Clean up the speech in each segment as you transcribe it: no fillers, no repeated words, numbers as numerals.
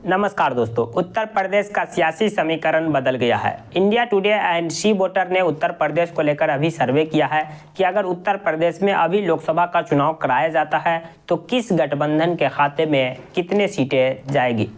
नमस्कार दोस्तों, उत्तर प्रदेश का सियासी समीकरण बदल गया है। India Today and C voter ने उत्तर प्रदेश को लेकर अभी सर्वे किया है कि अगर उत्तर प्रदेश में अभी लोकसभा का चुनाव कराया जाता है तो किस गठबंधन के खाते में कितने सीटें जाएगी।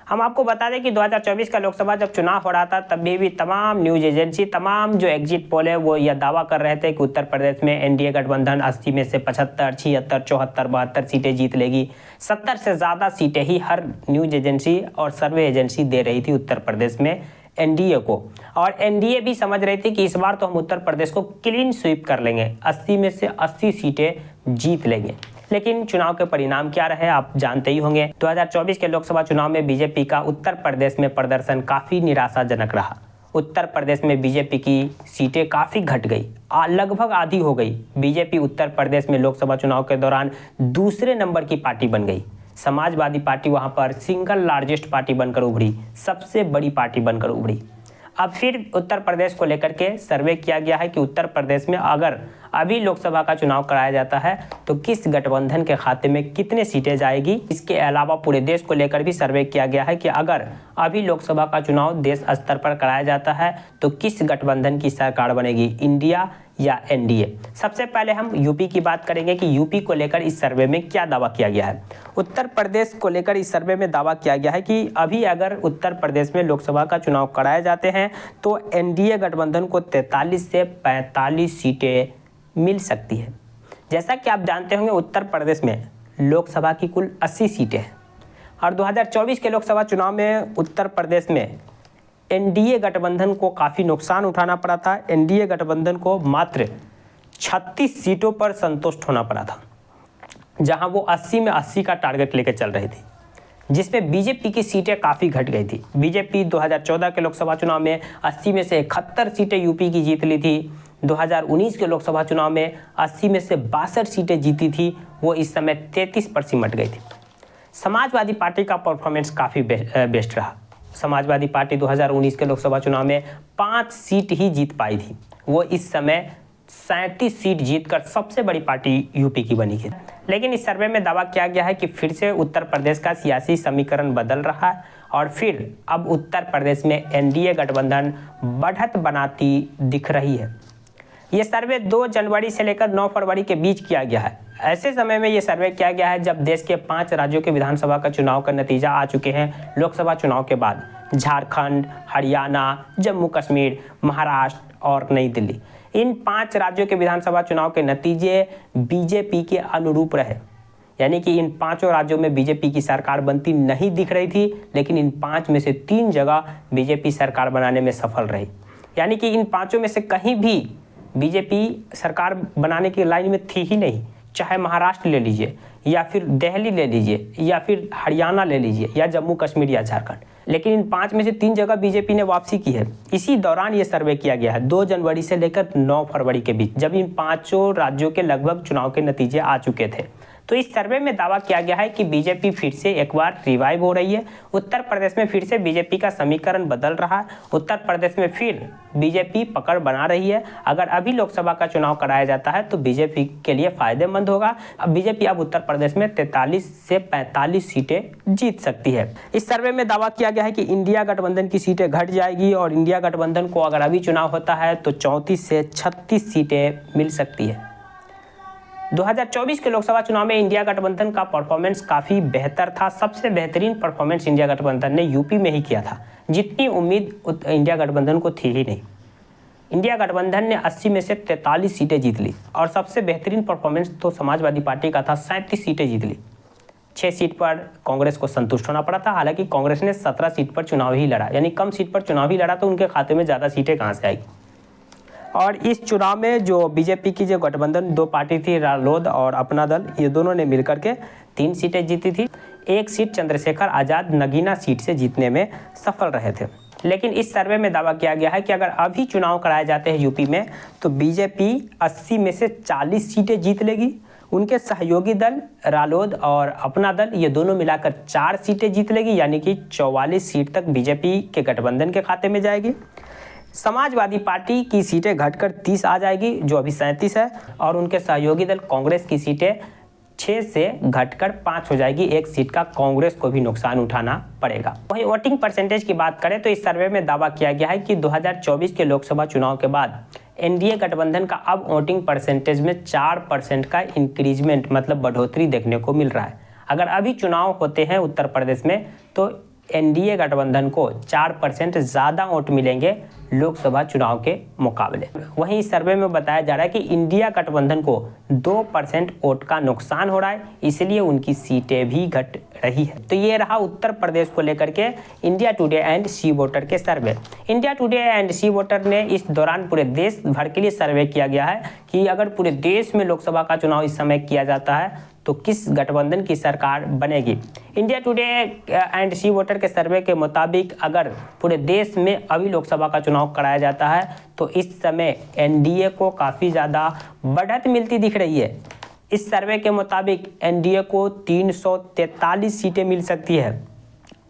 हम आपको बता दें कि 2024 का लोकसभा जब चुनाव हो रहा था तब भी तमाम न्यूज एजेंसी, तमाम जो एग्जिट पोल है वो यह दावा कर रहे थे कि उत्तर प्रदेश में एनडीए गठबंधन 80 में से 75, 76, 74, 72 सीटें जीत लेगी। 70 से ज़्यादा सीटें ही हर न्यूज एजेंसी और सर्वे एजेंसी दे रही थी उत्तर प्रदेश में एनडीए को। और एनडीए भी समझ रही थी कि इस बार तो हम उत्तर प्रदेश को क्लीन स्वीप कर लेंगे, 80 में से 80 सीटें जीत लेंगे। लेकिन चुनाव के परिणाम क्या रहे आप जानते ही होंगे। 2024 के लोकसभा चुनाव में बीजेपी का उत्तर प्रदेश में प्रदर्शन काफ़ी निराशाजनक रहा। उत्तर प्रदेश में बीजेपी की सीटें काफ़ी घट गई, लगभग आधी हो गई। बीजेपी उत्तर प्रदेश में लोकसभा चुनाव के दौरान दूसरे नंबर की पार्टी बन गई। समाजवादी पार्टी वहां पर सिंगल लार्जेस्ट पार्टी बनकर उभरी, सबसे बड़ी पार्टी बनकर उभरी। अब फिर उत्तर प्रदेश को लेकर के सर्वे किया गया है कि उत्तर प्रदेश में अगर अभी लोकसभा का चुनाव कराया जाता है तो किस गठबंधन के खाते में कितने सीटें जाएगी। इसके अलावा पूरे देश को लेकर भी सर्वे किया गया है कि अगर अभी लोकसभा का चुनाव देश स्तर पर कराया जाता है तो किस गठबंधन की सरकार बनेगी, इंडिया या एनडीए। सबसे पहले हम यूपी की बात करेंगे कि यूपी को लेकर इस सर्वे में क्या दावा किया गया है। उत्तर प्रदेश को लेकर इस सर्वे में दावा किया गया है कि अभी अगर उत्तर प्रदेश में लोकसभा का चुनाव कराए जाते हैं तो एनडीए गठबंधन को 43 से 45 सीटें मिल सकती है। जैसा कि आप जानते होंगे उत्तर प्रदेश में लोकसभा की कुल 80 सीटें हैं और 2024 के लोकसभा चुनाव में उत्तर प्रदेश में एनडीए गठबंधन को काफ़ी नुकसान उठाना पड़ा था। एनडीए गठबंधन को मात्र 36 सीटों पर संतुष्ट होना पड़ा था, जहां वो 80 में 80 का टारगेट लेकर चल रही थी, जिसमें बीजेपी की सीटें काफ़ी घट गई थी। बीजेपी 2014 के लोकसभा चुनाव में 80 में से 71 सीटें यूपी की जीत ली थी। 2019 के लोकसभा चुनाव में 80 में से 62 सीटें जीती थी, वो इस समय 33 पर सिमट गई थी। समाजवादी पार्टी का परफॉर्मेंस काफ़ी बेस्ट रहा। समाजवादी पार्टी 2019 के लोकसभा चुनाव में 5 सीट ही जीत पाई थी, वो इस समय 37 सीट जीतकर सबसे बड़ी पार्टी यूपी की बनी है। लेकिन इस सर्वे में दावा किया गया है कि फिर से उत्तर प्रदेश का सियासी समीकरण बदल रहा है और फिर अब उत्तर प्रदेश में एनडीए गठबंधन बढ़त बनाती दिख रही है। ये सर्वे 2 जनवरी से लेकर 9 फरवरी के बीच किया गया है। ऐसे समय में ये सर्वे किया गया है जब देश के 5 राज्यों के विधानसभा का चुनाव का नतीजा आ चुके हैं लोकसभा चुनाव के बाद। झारखंड, हरियाणा, जम्मू कश्मीर, महाराष्ट्र और नई दिल्ली, इन 5 राज्यों के विधानसभा चुनाव के नतीजे बीजेपी के अनुरूप रहे। यानी कि इन 5 राज्यों में बीजेपी की सरकार बनती नहीं दिख रही थी, लेकिन इन 5 में से 3 जगह बीजेपी सरकार बनाने में सफल रही। यानी कि इन 5 में से कहीं भी बीजेपी सरकार बनाने की लाइन में थी ही नहीं। चाहे महाराष्ट्र ले लीजिए या फिर दिल्ली ले लीजिए या फिर हरियाणा ले लीजिए या जम्मू कश्मीर या झारखंड, लेकिन इन 5 में से 3 जगह बीजेपी ने वापसी की है। इसी दौरान ये सर्वे किया गया है 2 जनवरी से लेकर 9 फरवरी के बीच, जब इन 5 राज्यों के लगभग चुनाव के नतीजे आ चुके थे। तो इस सर्वे में दावा किया गया है कि बीजेपी फिर से एक बार रिवाइव हो रही है। उत्तर प्रदेश में फिर से बीजेपी का समीकरण बदल रहा है। उत्तर प्रदेश में फिर बीजेपी पकड़ बना रही है। अगर अभी लोकसभा का चुनाव कराया जाता है तो बीजेपी के लिए फायदेमंद होगा। अब बीजेपी अब उत्तर प्रदेश में 43 से 45 सीटें जीत सकती है। इस सर्वे में दावा किया गया है कि इंडिया गठबंधन की सीटें घट जाएगी और इंडिया गठबंधन को अगर अभी चुनाव होता है तो 34 से 36 सीटें मिल सकती है। 2024 के लोकसभा चुनाव में इंडिया गठबंधन का परफॉर्मेंस काफ़ी बेहतर था। सबसे बेहतरीन परफॉर्मेंस इंडिया गठबंधन ने यूपी में ही किया था, जितनी उम्मीद इंडिया गठबंधन को थी ही नहीं। इंडिया गठबंधन ने 80 में से 43 सीटें जीत ली और सबसे बेहतरीन परफॉर्मेंस तो समाजवादी पार्टी का था, 37 सीटें जीत ली। 6 सीट पर कांग्रेस को संतुष्ट होना पड़ा था। हालांकि कांग्रेस ने 17 सीट पर चुनाव ही लड़ा, यानी कम सीट पर चुनाव ही लड़ा, तो उनके खाते में ज़्यादा सीटें कहाँ से आएगी। और इस चुनाव में जो बीजेपी की जो गठबंधन 2 पार्टी थी, रालोद और अपना दल, ये दोनों ने मिलकर के 3 सीटें जीती थी। 1 सीट चंद्रशेखर आज़ाद नगीना सीट से जीतने में सफल रहे थे। लेकिन इस सर्वे में दावा किया गया है कि अगर अभी चुनाव कराए जाते हैं यूपी में तो बीजेपी 80 में से 40 सीटें जीत लेगी। उनके सहयोगी दल रालोद और अपना दल, ये दोनों मिलाकर 4 सीटें जीत लेगी, यानी कि 44 सीट तक बीजेपी के गठबंधन के खाते में जाएगी। समाजवादी पार्टी की सीटें घटकर 30 आ जाएगी, जो अभी 37 है, और उनके सहयोगी दल कांग्रेस की सीटें 6 से घटकर 5 हो जाएगी। एक सीट का कांग्रेस को भी नुकसान उठाना पड़ेगा। वहीं वोटिंग परसेंटेज की बात करें तो इस सर्वे में दावा किया गया है कि 2024 के लोकसभा चुनाव के बाद एनडीए गठबंधन का अब वोटिंग परसेंटेज में 4% का इंक्रीजमेंट मतलब बढ़ोतरी देखने को मिल रहा है। अगर अभी चुनाव होते हैं उत्तर प्रदेश में तो एनडीए गठबंधन को 4% ज़्यादा वोट मिलेंगे लोकसभा चुनाव के मुकाबले। वहीं इस सर्वे में बताया जा रहा है कि इंडिया गठबंधन को 2% वोट का नुकसान हो रहा है, इसलिए उनकी सीटें भी घट रही है। तो ये रहा उत्तर प्रदेश को लेकर के India Today and C voter के survey. India Today and C voter ने इस दौरान पूरे देश भर के लिए सर्वे किया गया है कि अगर पूरे देश में लोकसभा का चुनाव इस समय किया जाता है तो किस गठबंधन की सरकार बनेगी। India Today and C voter के सर्वे के मुताबिक अगर पूरे देश में अभी लोकसभा का चुनाव कराया जाता है तो इस समय एनडीए को काफ़ी ज़्यादा बढ़त मिलती दिख रही है। इस सर्वे के मुताबिक एनडीए को 343 सीटें मिल सकती है।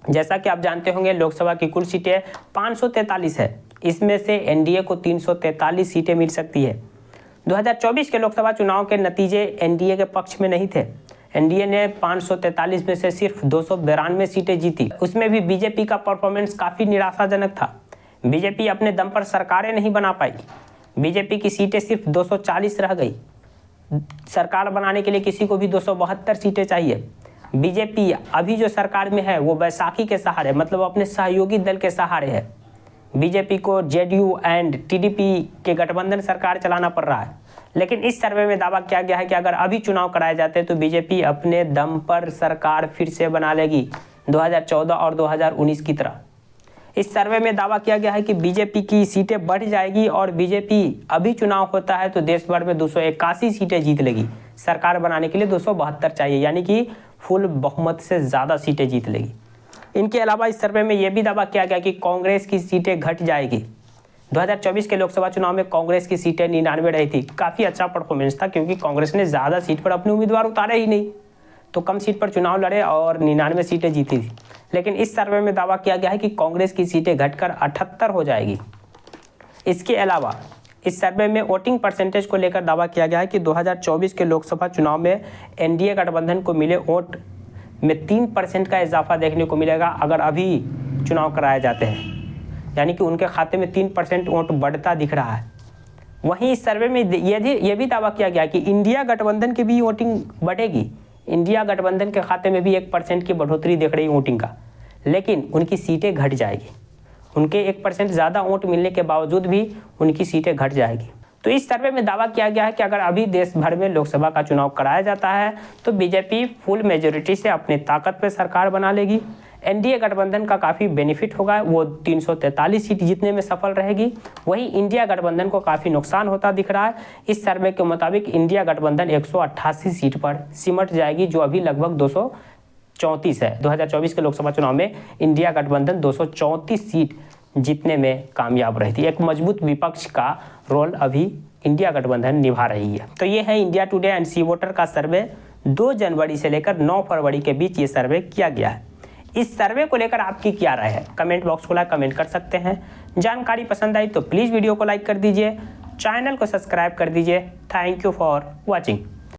जैसा कि आप जानते होंगे लोकसभा की कुल सीटें 543 है, इसमें से एनडीए को 343 सीटें मिल सकती है। 2024 के लोकसभा चुनाव के नतीजे एनडीए के पक्ष में नहीं थे। एनडीए ने 543 में से सिर्फ 292 सीटें जीती। उसमें भी बीजेपी का परफॉर्मेंस काफ़ी निराशाजनक था। बीजेपी अपने दम पर सरकारें नहीं बना पाई। बीजेपी की सीटें सिर्फ 240 रह गई। सरकार बनाने के लिए किसी को भी 272 सीटें चाहिए। बीजेपी अभी जो सरकार में है वो बैसाखी के सहारे मतलब अपने सहयोगी दल के सहारे है। बीजेपी को जेडीयू एंड टीडीपी के गठबंधन सरकार चलाना पड़ रहा है। लेकिन इस सर्वे में दावा किया गया है कि अगर अभी चुनाव कराए जाते हैं तो बीजेपी अपने दम पर सरकार फिर से बना लेगी 2014 और 2019 की तरह। इस सर्वे में दावा किया गया है कि बीजेपी की सीटें बढ़ जाएगी और बीजेपी अभी चुनाव होता है तो देश भर में 281 सीटें जीत लेगी। सरकार बनाने के लिए 272 चाहिए, यानी कि फुल बहुमत से ज़्यादा सीटें जीत लेगी। इनके अलावा इस सर्वे में यह भी दावा किया गया कि कांग्रेस की सीटें घट जाएगी। 2024 के लोकसभा चुनाव में कांग्रेस की सीटें 99 रही थी। काफ़ी अच्छा परफॉर्मेंस था क्योंकि कांग्रेस ने ज़्यादा सीट पर अपने उम्मीदवार उतारे ही नहीं, तो कम सीट पर चुनाव लड़े और 99 सीटें जीती थी। लेकिन इस सर्वे में दावा किया गया है कि कांग्रेस की सीटें घटकर 78 हो जाएगी। इसके अलावा इस सर्वे में वोटिंग परसेंटेज को लेकर दावा किया गया है कि 2024 के लोकसभा चुनाव में एनडीए गठबंधन को मिले वोट में 3% का इजाफा देखने को मिलेगा अगर अभी चुनाव कराए जाते हैं, यानी कि उनके खाते में 3% वोट बढ़ता दिख रहा है। वहीं इस सर्वे में यह भी दावा किया गया कि इंडिया गठबंधन की भी वोटिंग बढ़ेगी। इंडिया गठबंधन के खाते में भी 1% की बढ़ोतरी देख रही वोटिंग का, लेकिन उनकी सीटें घट जाएगी। उनके 1% ज़्यादा वोट मिलने के बावजूद भी उनकी सीटें घट जाएगी। तो इस सर्वे में दावा किया गया है कि अगर अभी देश भर में लोकसभा का चुनाव कराया जाता है तो बीजेपी फुल मेजोरिटी से अपनी ताकत पे सरकार बना लेगी। एनडीए गठबंधन का काफ़ी बेनिफिट होगा, वो 343 सीट जीतने में सफल रहेगी। वहीं इंडिया गठबंधन को काफ़ी नुकसान होता दिख रहा है। इस सर्वे के मुताबिक इंडिया गठबंधन 188 सीट पर सिमट जाएगी, जो अभी लगभग 234 है। 2024 के लोकसभा चुनाव में इंडिया गठबंधन 234 सीट जीतने में कामयाब रही थी। एक मजबूत विपक्ष का रोल अभी इंडिया गठबंधन निभा रही है। तो ये है India Today and C Voter का सर्वे। 2 जनवरी से लेकर 9 फरवरी के बीच ये सर्वे किया गया है। इस सर्वे को लेकर आपकी क्या राय है? कमेंट बॉक्स खोला कमेंट कर सकते हैं। जानकारी पसंद आई तो प्लीज़ वीडियो को लाइक कर दीजिए, चैनल को सब्सक्राइब कर दीजिए। Thank you for watching.